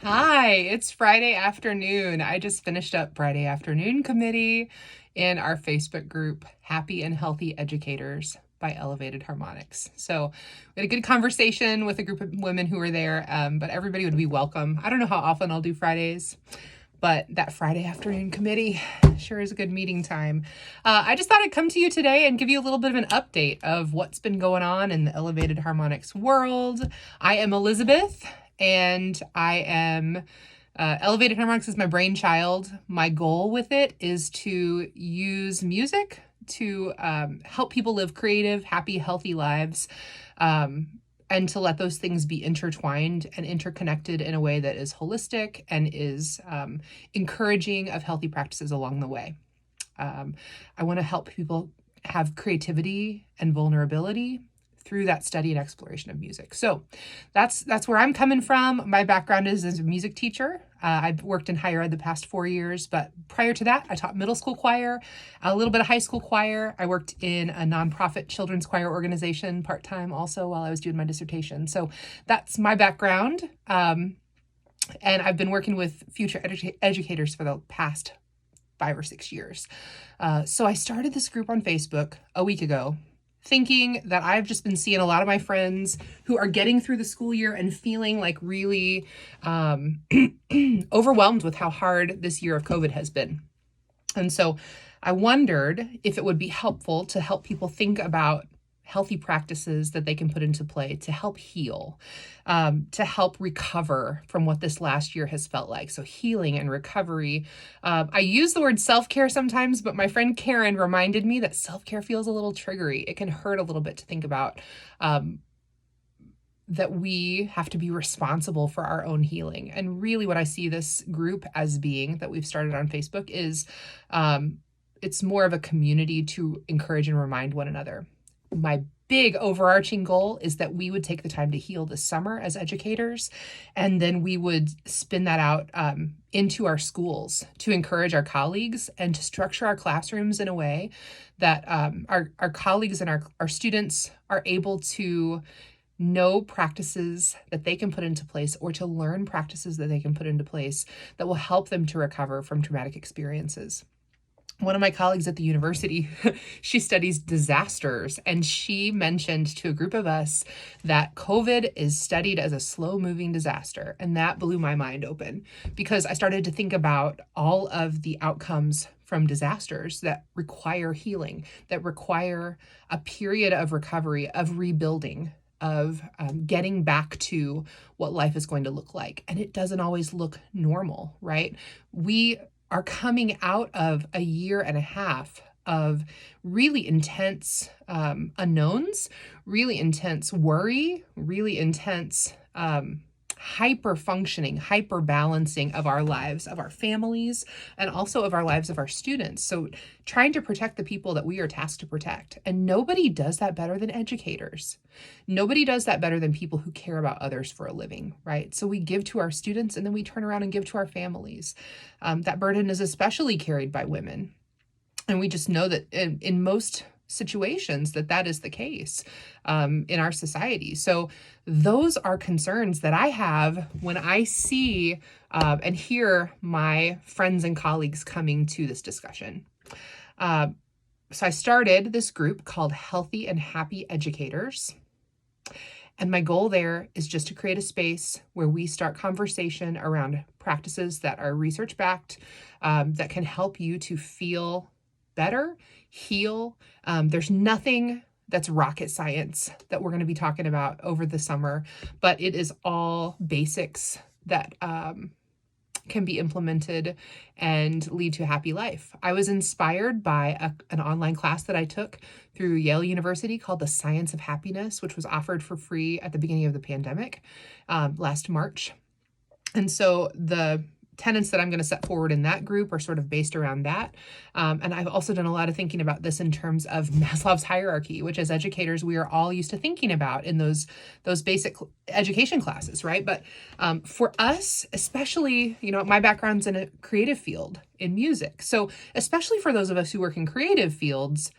Hi, it's Friday afternoon. I just finished up Friday afternoon committee in our Facebook group, Happy and Healthy Educators by Elevated Harmonics. So we had a good conversation with a group of women who were there, but everybody would be welcome. I don't know how often I'll do Fridays, but that Friday afternoon committee sure is a good meeting time. I just thought I'd come to you today and give you a little bit of an update of what's been going on in the Elevated Harmonics world. I am Elizabeth, and I am Elevated Harmonics is my brainchild. My goal with it is to use music to help people live creative, happy, healthy lives. And to let those things be intertwined and interconnected in a way that is holistic and is encouraging of healthy practices along the way. I want to help people have creativity and vulnerability through that study and exploration of music. So that's where I'm coming from. My background is as a music teacher. I've worked in higher ed the past 4 years, but prior to that, I taught middle school choir, a little bit of high school choir. I worked in a nonprofit children's choir organization part-time also while I was doing my dissertation. So that's my background. And I've been working with future educators for the past 5 or 6 years. So I started this group on Facebook a week ago, thinking that I've just been seeing a lot of my friends who are getting through the school year and feeling like really overwhelmed with how hard this year of COVID has been. And so I wondered if it would be helpful to help people think about healthy practices that they can put into play to help heal, to help recover from what this last year has felt like. So healing and recovery. I use the word self-care sometimes, but my friend Karen reminded me that self-care feels a little triggery. It can hurt a little bit to think about that we have to be responsible for our own healing. And really what I see this group as being that we've started on Facebook is it's more of a community to encourage and remind one another. My big overarching goal is that we would take the time to heal this summer as educators, and then we would spin that out into our schools to encourage our colleagues and to structure our classrooms in a way that our colleagues and our students are able to know practices that they can put into place or to learn practices that they can put into place that will help them to recover from traumatic experiences. One of my colleagues at the university, she studies disasters, and she mentioned to a group of us that COVID is studied as a slow-moving disaster. And that blew my mind open because I started to think about all of the outcomes from disasters that require healing, that require a period of recovery, of rebuilding, of getting back to what life is going to look like. And it doesn't always look normal, right? We are coming out of a year and a half of really intense unknowns, really intense worry, really intense hyper functioning, hyper balancing of our lives, of our families, and also of our lives of our students. So trying to protect the people that we are tasked to protect. And nobody does that better than educators. Nobody does that better than people who care about others for a living, right? So we give to our students and then we turn around and give to our families. That burden is especially carried by women. And we just know that in most situations that is the case in our society. So those are concerns that I have when I see and hear my friends and colleagues coming to this discussion. So I started this group called Healthy and Happy Educators. And my goal there is just to create a space where we start conversation around practices that are research-backed, that can help you to feel better, heal. There's nothing that's rocket science that we're going to be talking about over the summer, but it is all basics that can be implemented and lead to a happy life. I was inspired by an online class that I took through Yale University called The Science of Happiness, which was offered for free at the beginning of the pandemic last March. And so the tenets that I'm going to set forward in that group are sort of based around that. And I've also done a lot of thinking about this in terms of Maslow's hierarchy, which as educators, we are all used to thinking about in those basic education classes, right? But for us, especially, my background's in a creative field in music. So especially for those of us who work in creative fields,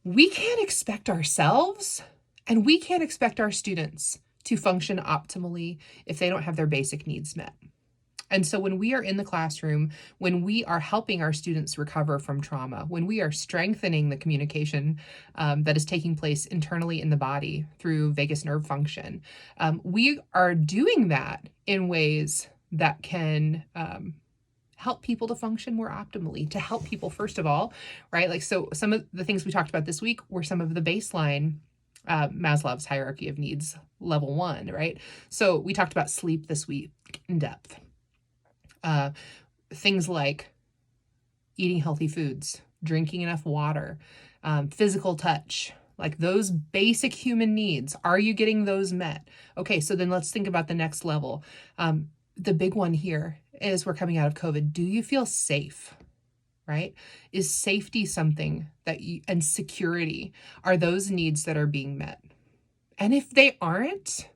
we can't expect ourselves and we can't expect our students to function optimally if they don't have their basic needs met. And so when we are in the classroom, when we are helping our students recover from trauma, when we are strengthening the communication that is taking place internally in the body through vagus nerve function, we are doing that in ways that can help people to function more optimally, to help people, first of all, right? Like, so some of the things we talked about this week were some of the baseline Maslow's hierarchy of needs, level 1, right? So we talked about sleep this week in depth. Things like eating healthy foods, drinking enough water, physical touch, like those basic human needs. Are you getting those met? Okay, so then let's think about the next level. The big one here is we're coming out of COVID. Do you feel safe? Right? Is safety something that and security, are those needs that are being met? And if they aren't,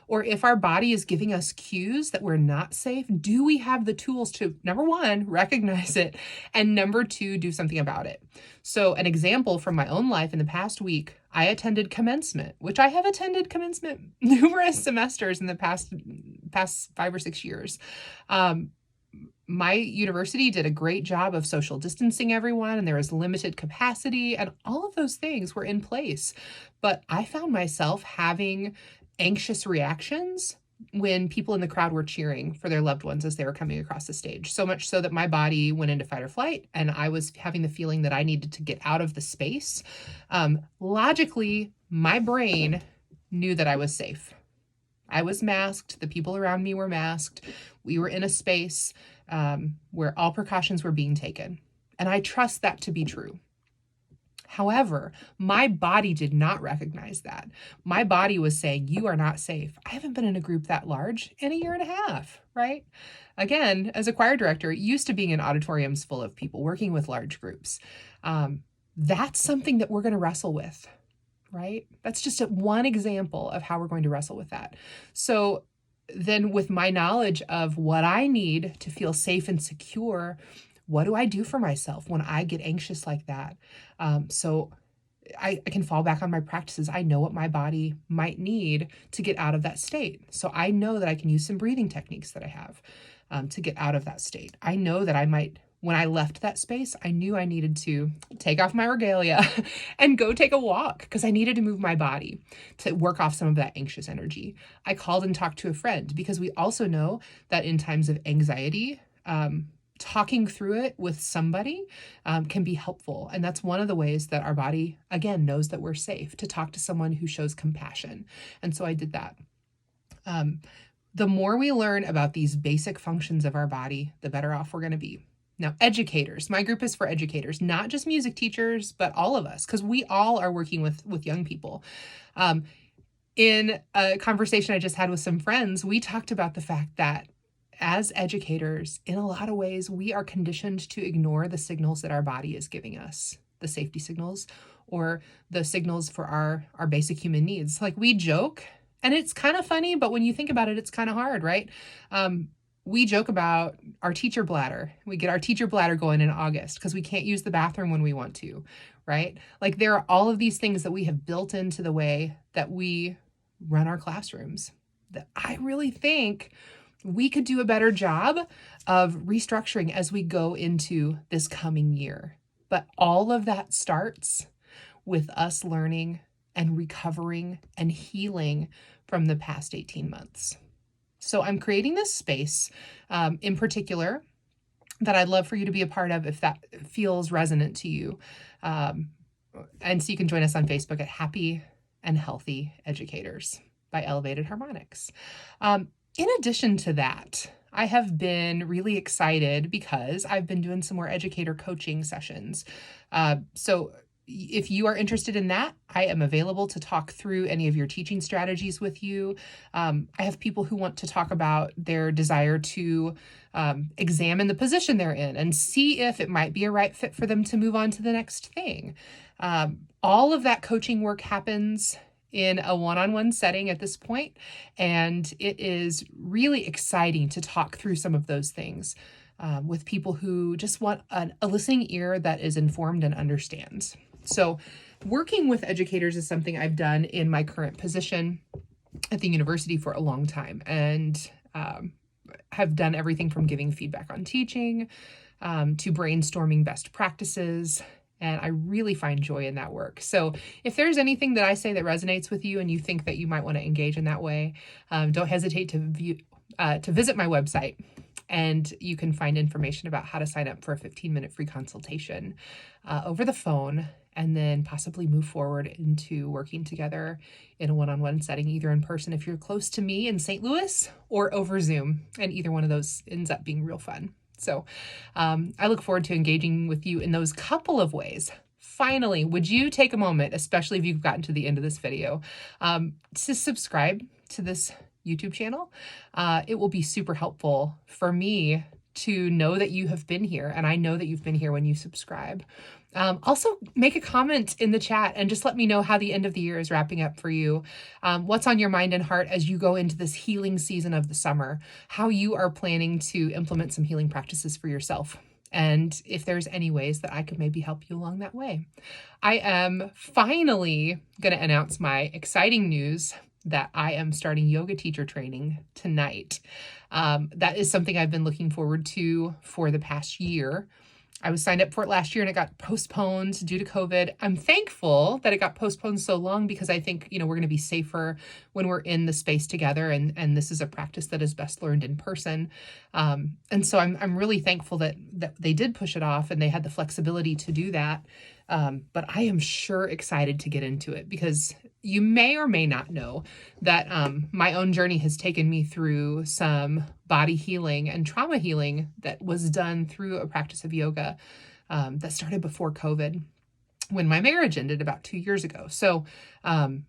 or if our body is giving us cues that we're not safe, do we have the tools to, number 1, recognize it, and number 2, do something about it? So an example from my own life in the past week, I attended commencement, which I have attended commencement numerous semesters in the past 5 or 6 years. My university did a great job of social distancing everyone, and there was limited capacity, and all of those things were in place. But I found myself having anxious reactions when people in the crowd were cheering for their loved ones as they were coming across the stage. So much so that my body went into fight or flight, and I was having the feeling that I needed to get out of the space. Logically, my brain knew that I was safe. I was masked. The people around me were masked. We were in a space where all precautions were being taken. And I trust that to be true. However, my body did not recognize that. My body was saying, you are not safe. I haven't been in a group that large in a year and a half, right? Again, as a choir director, used to being in auditoriums full of people, working with large groups. That's something that we're going to wrestle with, right? That's just one example of how we're going to wrestle with that. So then with my knowledge of what I need to feel safe and secure, what do I do for myself when I get anxious like that? So I can fall back on my practices. I know what my body might need to get out of that state. So I know that I can use some breathing techniques that I have to get out of that state. I know that I might, when I left that space, I knew I needed to take off my regalia and go take a walk because I needed to move my body to work off some of that anxious energy. I called and talked to a friend because we also know that in times of anxiety, talking through it with somebody can be helpful. And that's one of the ways that our body, again, knows that we're safe, to talk to someone who shows compassion. And so I did that. The more we learn about these basic functions of our body, the better off we're going to be. Now, educators, my group is for educators, not just music teachers, but all of us, because we all are working with young people. In a conversation I just had with some friends, we talked about the fact that as educators, in a lot of ways, we are conditioned to ignore the signals that our body is giving us, the safety signals or the signals for our basic human needs. Like, we joke, and it's kind of funny, but when you think about it, it's kind of hard, right? We joke about our teacher bladder. We get our teacher bladder going in August because we can't use the bathroom when we want to, right? Like, there are all of these things that we have built into the way that we run our classrooms that I really think we could do a better job of restructuring as we go into this coming year. But all of that starts with us learning and recovering and healing from the past 18 months. So I'm creating this space in particular that I'd love for you to be a part of if that feels resonant to you. And so you can join us on Facebook at Happy and Healthy Educators by Elevated Harmonics. In addition to that, I have been really excited because I've been doing some more educator coaching sessions. So if you are interested in that, I am available to talk through any of your teaching strategies with you. I have people who want to talk about their desire to examine the position they're in and see if it might be a right fit for them to move on to the next thing. All of that coaching work happens in a one-on-one setting at this point, and it is really exciting to talk through some of those things with people who just want a listening ear that is informed and understands. So working with educators is something I've done in my current position. at the university for a long time, and have done everything from giving feedback on teaching to brainstorming best practices. And I really find joy in that work. So if there's anything that I say that resonates with you and you think that you might want to engage in that way, don't hesitate to visit my website. And you can find information about how to sign up for a 15-minute free consultation over the phone, and then possibly move forward into working together in a one-on-one setting, either in person if you're close to me in St. Louis, or over Zoom. And either one of those ends up being real fun. So I look forward to engaging with you in those couple of ways. Finally, would you take a moment, especially if you've gotten to the end of this video, to subscribe to this YouTube channel? It will be super helpful for me to know that you have been here, and I know that you've been here when you subscribe. Also, make a comment in the chat and just let me know how the end of the year is wrapping up for you. What's on your mind and heart as you go into this healing season of the summer, how you are planning to implement some healing practices for yourself, and if there's any ways that I could maybe help you along that way. I am finally going to announce my exciting news that I am starting yoga teacher training tonight. That is something I've been looking forward to for the past year. I was signed up for it last year and it got postponed due to COVID. I'm thankful that it got postponed so long, because I think, we're going to be safer when we're in the space together, and this is a practice that is best learned in person. And so I'm really thankful that they did push it off and they had the flexibility to do that. But I am sure excited to get into it, because you may or may not know that my own journey has taken me through some body healing and trauma healing that was done through a practice of yoga that started before COVID, when my marriage ended about 2 years ago. So I'm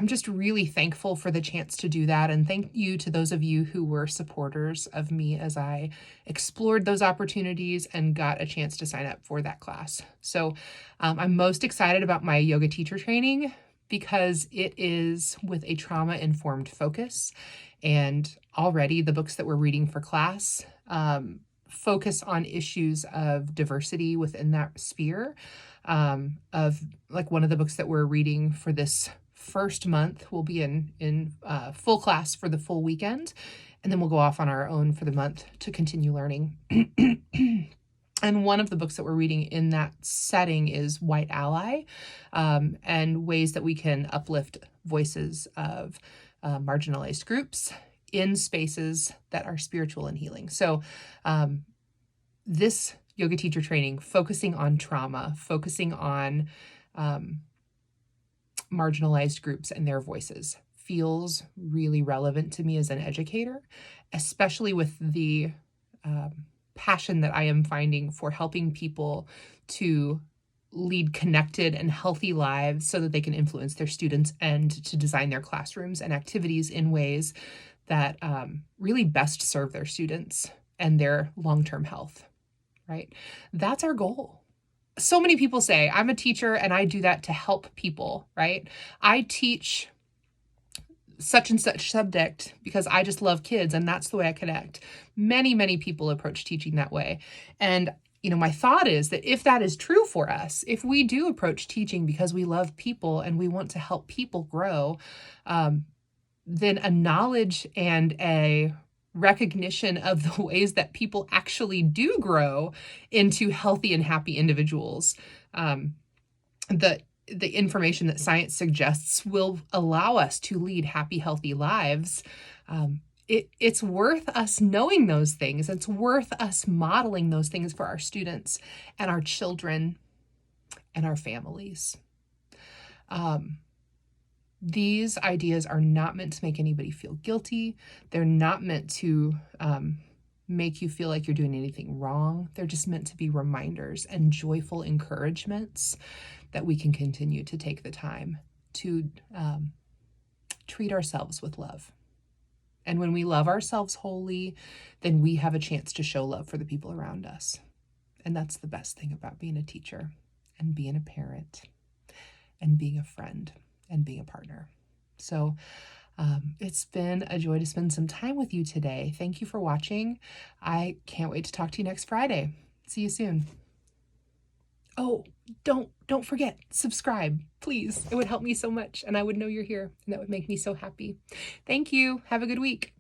just really thankful for the chance to do that. And thank you to those of you who were supporters of me as I explored those opportunities and got a chance to sign up for that class. So I'm most excited about my yoga teacher training because it is with a trauma-informed focus. And already the books that we're reading for class focus on issues of diversity within that sphere. Of like one of the books that we're reading for this first month will be in full class for the full weekend, and then we'll go off on our own for the month to continue learning. And one of the books that we're reading in that setting is White Ally, and ways that we can uplift voices of marginalized groups in spaces that are spiritual and healing. So this yoga teacher training, focusing on trauma, focusing on marginalized groups and their voices, feels really relevant to me as an educator, especially with the passion that I am finding for helping people to lead connected and healthy lives so that they can influence their students and to design their classrooms and activities in ways that really best serve their students and their long-term health, right? That's our goal. So many people say, I'm a teacher and I do that to help people, right? I teach such and such subject because I just love kids and that's the way I connect. Many, many people approach teaching that way. And, my thought is that if that is true for us, if we do approach teaching because we love people and we want to help people grow, then a knowledge and a recognition of the ways that people actually do grow into healthy and happy individuals, the information that science suggests will allow us to lead happy, healthy lives. It's worth us knowing those things. It's worth us modeling those things for our students and our children and our families. These ideas are not meant to make anybody feel guilty. They're not meant to make you feel like you're doing anything wrong. They're just meant to be reminders and joyful encouragements that we can continue to take the time to treat ourselves with love. And when we love ourselves wholly, then we have a chance to show love for the people around us. And that's the best thing about being a teacher and being a parent and being a friend and being a partner. So it's been a joy to spend some time with you today. Thank you for watching. I can't wait to talk to you next Friday. See you soon. Oh, don't forget, subscribe, please. It would help me so much, and I would know you're here, and that would make me so happy. Thank you. Have a good week.